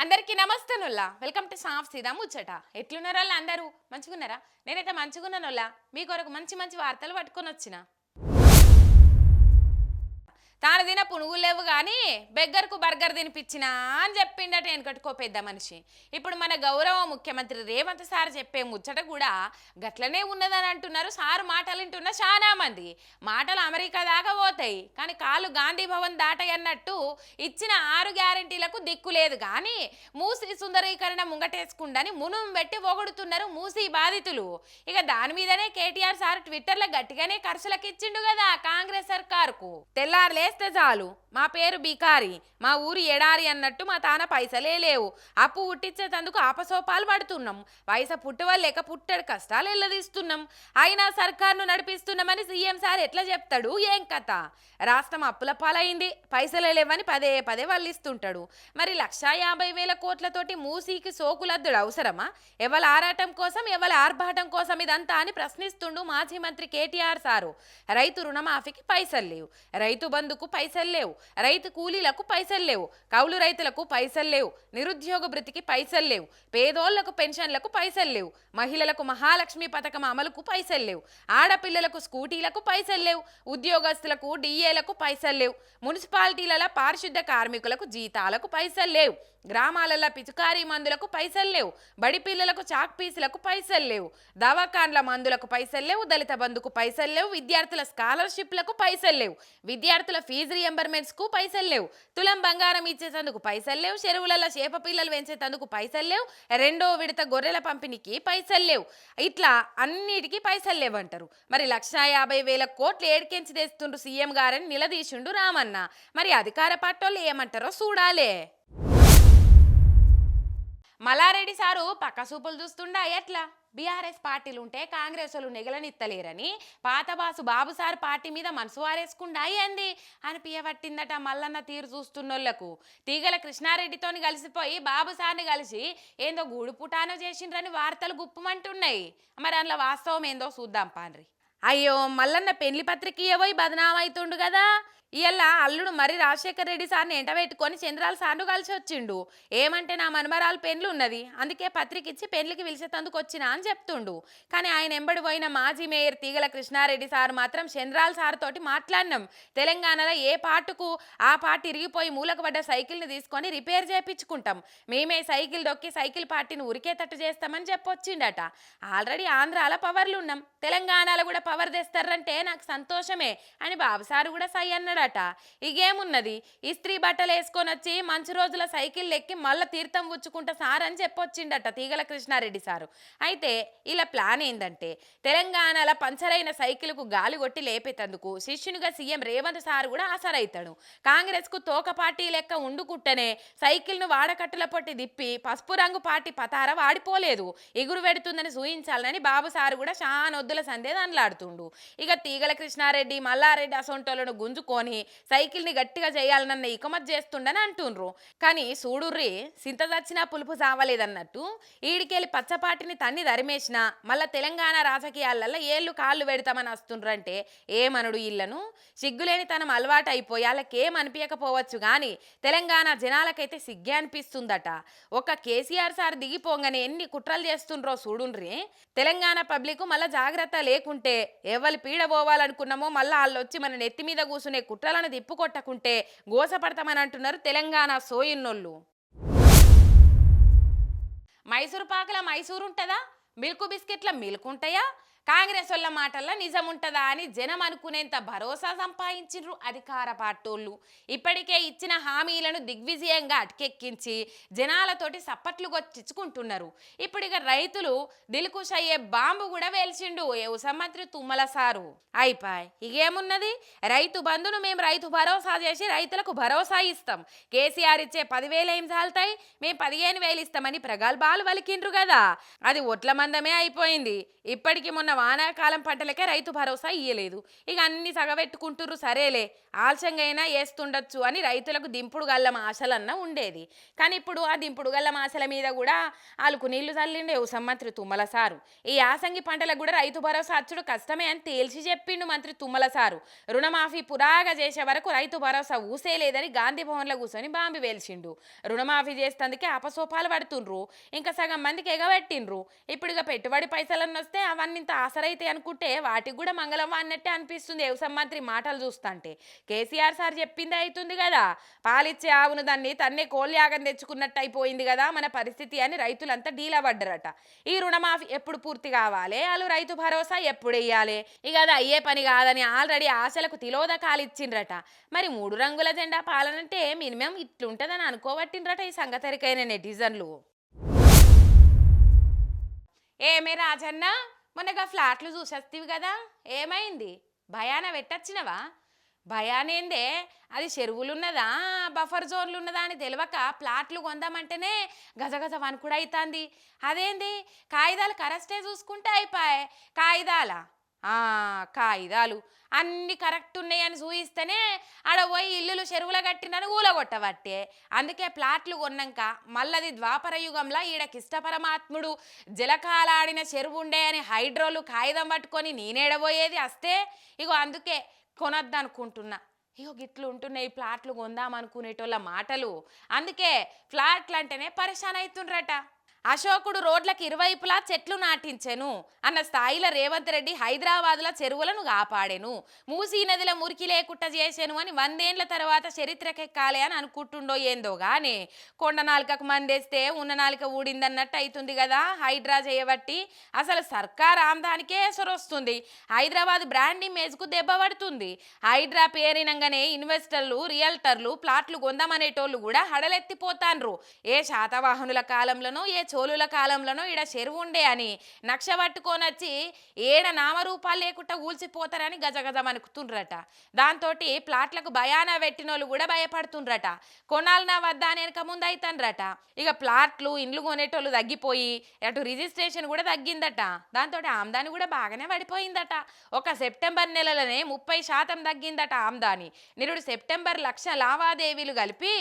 అందరికీ నమస్తేనుల్లా welcome to సాఫ్ సీదా ముచ్చట. ఎట్లున్నారా అందరూ? మంచిగున్నారా? నేనైతే మంచిగున్నానుల్లా. మీ కొరకు మంచి మంచి వార్తలు పట్టుకొని వచ్చిన. తాను తిన పునుగులు లేవు కానీ బెగ్గర్కు బర్గర్ తినిపించినా అని చెప్పిండట వెనకట్టుకో పెద్ద మనిషి. ఇప్పుడు మన గౌరవ ముఖ్యమంత్రి రేవంత్ సార్ చెప్పే ముచ్చట కూడా గట్లనే ఉన్నదని అంటున్నారు. సార్ మాటలు వింటున్న చాలా మంది. మాటలు అమెరికా దాకా పోతాయి కానీ కాళ్ళు గాంధీ భవన్ దాటాయి అన్నట్టు ఇచ్చిన 6 గ్యారెంటీలకు దిక్కు లేదు. కానీ మూసీ సుందరీకరణ ముంగటేసుకుండని మునుము పెట్టి పొగుడుతున్నారు మూసీ బాధితులు. ఇక దాని మీదనే కేటీఆర్ సార్ ట్విట్టర్లో గట్టిగానే ఖర్చులకు ఇచ్చిండు కదా కాంగ్రెస్ సర్కారుకు. తెల్లారులే చాలు మా పేరు బికారి, మా ఊరు ఎడారి అన్నట్టు మా తాన పైసలే లేవు, అప్పు పుట్టించేందుకు ఆపసోపాలు పడుతున్నాం, పైస పుట్టువల్ లేక పుట్టడు కష్టాలు ఎల్లదీస్తున్నాం, అయినా సర్కారును నడిపిస్తున్నామని సీఎం సార్ ఎట్లా చెప్తాడు? ఏం కథ? రాష్ట్రం అప్పుల పాలైంది, పైసలే లేవని పదే పదే వల్లిస్తుంటాడు. మరి 1,50,000 కోట్లతోటి మూసీకి సోకులద్దుడు అవసరమా? ఎవల ఆరాటం కోసం ఎవల ఆర్భాటం కోసం ఇదంతా అని ప్రశ్నిస్తుండు మాజీ మంత్రి కేటీఆర్ సారు. రైతు రుణమాఫీకి పైసలు లేవు, రైతు బంధుకు పైసలు లేవు, రైతు కూలీలకు పైసలు లేవు, కౌలు రైతులకు పైసలు లేవు, నిరుద్యోగ భృతికి పైసలు లేవు, పేదోళ్లకు పెన్షన్లకు పైసలు లేవు, మహిళలకు మహాలక్ష్మి పథకం అమలుకు పైసలు లేవు, ఆడపిల్లలకు స్కూటీలకు పైసలు లేవు, ఉద్యోగస్తులకు డిఏలకు పైసలు లేవు, మున్సిపాలిటీల పారిశుద్ధ కార్మికులకు జీతాలకు పైసలు లేవు, గ్రామాలలో పిచుకారీ మందులకు పైసలు లేవు, బడి పిల్లలకు చాక్ పీసులకు పైసలు లేవు, దవాఖాన్ల మందులకు పైసలు లేవు, దళిత బంధుకు పైసలు లేవు, విద్యార్థుల స్కాలర్షిప్లకు పైసలు లేవు, విద్యార్థుల ఫీజు రియంబర్మెంట్స్కు పైసలు లేవు, తులం బంగారం ఇచ్చేందుకు పైసలు లేవు, చెరువులలో చేప పిల్లలు పెంచేందుకు పైసలు లేవు, 2వ విడత గొర్రెల పంపిణీకి పైసలు లేవు. ఇట్లా అన్నిటికీ పైసలు లేవంటారు. మరి 1,50,000 కోట్లు ఏడికెంచి తెస్తుండ్రు సీఎం గారని నిలదీసిండు రామన్న. మరి అధికార పార్టీలు ఏమంటారో చూడాలే. మల్లారెడ్డి సారు పక్క సూపులు చూస్తుండా ఎట్లా? బీఆర్ఎస్ పార్టీలు ఉంటే కాంగ్రెస్ వాళ్ళు నెగలనిత్తలేరని పాతబాసు బాబు సార్ పార్టీ మీద మనసు వారేసుకుండా ఏంది అని పియవట్టిందట మల్లన్న తీరు చూస్తున్నోళ్లకు. తీగల కృష్ణారెడ్డితోని కలిసిపోయి బాబు సార్ని కలిసి ఏందో గూడు పుటానో చేసిండ్రని వార్తలు గుప్పమంటున్నాయి. మరి అందులో వాస్తవం ఏందో చూద్దాం పాండ్రి. అయ్యో మల్లన్న పెళ్లి పత్రిక ఇవ్వబోయి బదనామైతుండు కదా. ఇయ్యల్లా అల్లుడు మరి రాజశేఖర్ రెడ్డి సార్ని ఎంట పెట్టుకొని చంద్రాల సార్ను కలిసి వచ్చిండు. ఏమంటే నా మనమరాలు పెండ్లు ఉన్నది, అందుకే పత్రిక ఇచ్చి పెళ్లికి పిలిచేందుకు వచ్చినా అని చెప్తుండు. కానీ ఆయన ఎంబడి పోయిన మాజీ మేయర్ తీగల కృష్ణారెడ్డి సార్ మాత్రం చంద్రాల సార్ తోటి మాట్లాడినాం, తెలంగాణలో ఏ పార్టుకు ఆ పార్టీ ఇరిగిపోయి మూలకు పడ్డ సైకిల్ని తీసుకొని రిపేర్ చేయించుకుంటాం, మేమే సైకిల్ దొక్కి సైకిల్ పార్టీని ఉరికేటట్టు చేస్తామని చెప్పొచ్చిండట. ఆల్రెడీ ఆంధ్రాలో పవర్లు ఉన్నాం, తెలంగాణలో కూడా పవర్ తెస్తారంటే నాకు సంతోషమే అని బాబుసారు కూడా సై అన్నాడట. ఇగేమున్నది, ఇస్త్రీ బట్టలు వేసుకొని వచ్చి మంచి రోజుల సైకిల్ ఎక్కి మళ్ళీ తీర్థం పుచ్చుకుంటా సార్ అని చెప్పొచ్చిండట తీగల కృష్ణారెడ్డి సారు. అయితే ఇలా ప్లాన్ ఏందంటే తెలంగాణలో పంచరైన సైకిల్కు గాలి కొట్టి లేపేటందుకు శిష్యునిగా సీఎం రేవంత్ సార్ కూడా ఆసరైతాడు. కాంగ్రెస్కు తోక పార్టీ లెక్క ఉండుకుంటేనే సైకిల్ను వాడకట్టుల పొట్టి దిప్పి పసుపు రంగు పార్టీ పతార వాడిపోలేదు, ఎగురు పెడుతుందని సూచించాలని బాబు సారు కూడా షానొద్దుల సందేహం అనలాడుతుండు. ఇక తీగల కృష్ణారెడ్డి మల్లారెడ్డి అసొంటోళ్లను గుంజుకొని సైకిల్ని గట్టిగా చేయాలన్న ఇకమత్ చేస్తుండని అంటుండ్రు. కానీ చూడుర్రి, సింత చచ్చినా పులుపు చావలేదన్నట్టు ఈడికెళ్ళి పచ్చపాటిని తన్ని ధరిమేసినా మళ్ళా తెలంగాణ రాజకీయాలలో ఏళ్ళు కాళ్ళు పెడతామని వస్తుండ్రంటే ఏమనుడు ఇళ్లను? సిగ్గులేని తనం అలవాటు అయిపోయి వాళ్ళకేం అనిపించకపోవచ్చు కానీ తెలంగాణ జనాలకైతే సిగ్గే అనిపిస్తుందట. ఒక కేసీఆర్ సార్ దిగిపోగానే ఎన్ని కుట్రలు చేస్తుండ్రో చూడుండ్రి. తెలంగాణ పబ్లిక్ మళ్ళా జాగ్రత్త లేకుంటే ఎవరు పీడబోవాలనుకున్నామో మళ్ళీ వాళ్ళు వచ్చి మన నెత్తి మీద కూసునే కుట్రలను తిప్పుకొట్టకుంటే గోసపడతామని అంటున్నారు తెలంగాణ సోయిన్నోళ్ళు. మైసూరు పాకల మైసూరు ఉంటుందా? మిల్క్ బిస్కెట్ల మిల్క్ ఉంటాయా? కాంగ్రెస్ వాళ్ళ మాటల్లో నిజం ఉంటుందా అని జనం అనుకునేంత భరోసా సంపాదించిండ్రు అధికార పార్టీలు. ఇప్పటికే ఇచ్చిన హామీలను దిగ్విజయంగా అటకెక్కించి జనాలతోటి సప్పట్లు కొట్టించుకుంటున్నారు. ఇప్పుడు ఇక రైతులు దిల్కుష్ అయ్యే బాంబు కూడా వేల్చిండు వ్యవసాయ మంత్రి తుమ్మల సారు. అయిపోయి ఇగేమున్నది, రైతు బంధును మేము రైతు భరోసా చేసి రైతులకు భరోసా ఇస్తాం, కేసీఆర్ ఇచ్చే 10,000 ఏం చాలుతాయి, మేము 15,000 ఇస్తామని ప్రగల్భాలు వలికిండ్రు కదా. అది ఒట్ల మందమే అయిపోయింది. ఇప్పటికి మొన్న వానాకాలం పంటలకే రైతు భరోసా ఇయ్యలేదు. ఇక అన్ని సగబెట్టుకుంటుర్రు, సరేలే ఆలస్యంగా అయినా వేస్తుండొచ్చు అని రైతులకు దింపుడు గల్లం ఆశలన్న ఉండేది. కానీ ఇప్పుడు ఆ దింపుడు గల్లం ఆశల మీద కూడా ఆలుకు నీళ్లు చల్లిండు వ్యవసాయ మంత్రి తుమ్మల సారు. ఈ యాసంగి పంటలకు కూడా రైతు భరోసా అచ్చుడు కష్టమే అని తేల్చి చెప్పిండు మంత్రి తుమ్మల సారు. రుణమాఫీ పురాగా చేసే వరకు రైతు భరోసా ఊసేలేదని గాంధీ భవన్లో కూర్చొని బాంబు వేల్చిండు. రుణమాఫీ చేసేందుకే అపసోపాలు పడుతుండ్రు, ఇంకా సగం మందికి ఎగబెట్టిండ్రు. ఇప్పుడు ఇక పెట్టుబడి పైసలన్నీ వస్తే అవన్నీ ఇంత ఆసరైతే అనుకుంటే వాటికి కూడా మంగళం అన్నట్టే అనిపిస్తుంది వ్యవసాయ మంత్రి మాటలు చూస్తుంటే. కేసీఆర్ సార్ చెప్పింది అవుతుంది కదా, పాలిచ్చే ఆవును దాన్ని తన్నే కోల్యాగం తెచ్చుకున్నట్టు అయిపోయింది కదా మన పరిస్థితి అని రైతులంతా డీలా పడ్డరట. ఈ రుణమాఫీ ఎప్పుడు పూర్తి కావాలి, వాళ్ళు రైతు భరోసా ఎప్పుడు వేయాలి, ఇక అది అయ్యే పని కాదని ఆల్రెడీ ఆశలకు తిలోదకాలు ఇచ్చిండ్రట. మరి 3 రంగుల జెండా పాలనంటే మినిమం ఇట్లుంటుందని అనుకోబట్టిండ్రట ఈ సంగతరికైన నెటిజన్లు. ఏమే రాజన్న, మొన్నగా ఫ్లాట్లు చూసేస్తీవి కదా, ఏమైంది? భయాన పెట్టచ్చినవా? భయానేందే, అది చెరువులున్నదా బఫర్ జోన్లు ఉన్నదా అని తెలియక ప్లాట్లు కొందామంటేనే గజగజ వణుకుడు అవుతుంది. అదేంది, కాగితాలు కరెక్టే చూసుకుంటే అయిపోయాయి. కాగితాలు అన్ని కరెక్ట్ ఉన్నాయని చూయిస్తేనే ఆడ పోయి ఇల్లులు చెరువుల కట్టినని ఊలగొట్టబట్టే. అందుకే ప్లాట్లు కొన్నాక మళ్ళది ద్వాపర యుగంలో ఈడ కిష్టపరమాత్ముడు జలకాలాడిన చెరువు ఉండే అని హైడ్రోలు కాగితం పట్టుకొని నేనేడబోయేది వస్తే. ఇగో అందుకే కొనొద్దనుకుంటున్నా. ఇగో గిట్లు ఉంటున్నాయి ప్లాట్లు కొందామనుకునేటోళ్ళ మాటలు. అందుకే ఫ్లాట్లు అంటేనే పరిశాన్ అవుతుండ్రట. అశోకుడు రోడ్లకు ఇరువైపులా చెట్లు నాటించెను అన్న స్థాయిలో రేవంత్ రెడ్డి హైదరాబాద్లో చెరువులను కాపాడెను, మూసీ నదిలో మురికి లేకుండా చేశాను అని 100 ఏళ్ల తర్వాత చరిత్రకెక్కాలి అని అనుకుంటుండో ఏందో గానీ కొండ నాలుకకు మందేస్తే ఉన్న నాలుక ఊడిందన్నట్టు అవుతుంది కదా హైడ్రా చేయబట్టి. అసలు సర్కార్ ఆమ్దానికే ఎసరొస్తుంది, హైదరాబాద్ బ్రాండ్ ఇమేజ్కు దెబ్బ పడుతుంది. హైడ్రా పేరినంగానే ఇన్వెస్టర్లు, రియల్టర్లు ప్లాట్లు కొందామనేటోళ్ళు కూడా హడలెత్తిపోతాన్రు. ఏ శాతవాహనుల కాలంలోనో ఏ చోళుల కాలంలోనో ఈడ చెరువు ఉండే అని నక్ష పట్టుకొని వచ్చి ఏడ నామరూపాలు లేకుండా ఊల్చిపోతారని గజగజ వణుకుతుండ్రట. దాంతో ప్లాట్లకు భయాన పెట్టినోళ్ళు కూడా భయపడుతుండ్రట. కొనాలనా వద్దా అని వెనక ముందు అవుతాన్రట. ఇక ప్లాట్లు ఇండ్లు కొనేటోళ్ళు తగ్గిపోయి అటు రిజిస్ట్రేషన్ కూడా తగ్గిందట. దాంతో ఆమ్దాని కూడా బాగానే పడిపోయిందట. ఒక సెప్టెంబర్ నెలలోనే 30% తగ్గిందట ఆమ్దాని. నిరుడు సెప్టెంబర్ లక్ష లావాదేవీలు కలిపి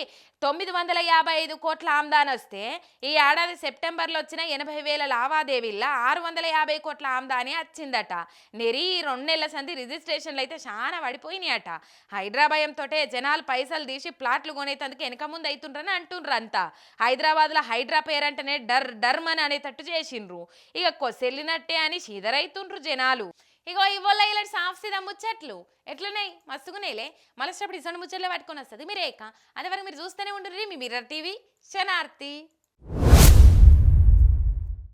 955 కోట్ల ఆమ్దాని వస్తే ఈ ఏడాది సెప్టెంబర్లో వచ్చిన 80,000 లావాదేవీల్లో 650 కోట్ల ఆమ్దాని వచ్చిందట. నెరి 2 నెలల సంది రిజిస్ట్రేషన్లు అయితే చాలా పడిపోయినాయట. హైదరాబాద్తో జనాలు పైసలు తీసి ప్లాట్లు కొనేందుకు వెనక ముందు అవుతుండ్రని అంటుండ్రు అంతా. హైదరాబాద్లో హైడ్రా పేరంటేనే డర్మన్ అనేటట్టు చేసిండ్రు. ఇక కొసెళ్ళినట్టే అని చీదరైతుండ్రు జనాలు. ఇగో ఇవ్వల్ల ఇలాంటి సాఫ్ సీదా ముచ్చట్లు ఎట్లున్నాయి, మస్తుగున్నాయిలే. మళ్ళీ ఇసొంటి ముచ్చట్లే పట్టుకొని వస్తుంది మీరేక. అదే వరకు మీరు చూస్తూనే ఉండుర్రి మీ మిర్రర్ టీవీ శనార్థి.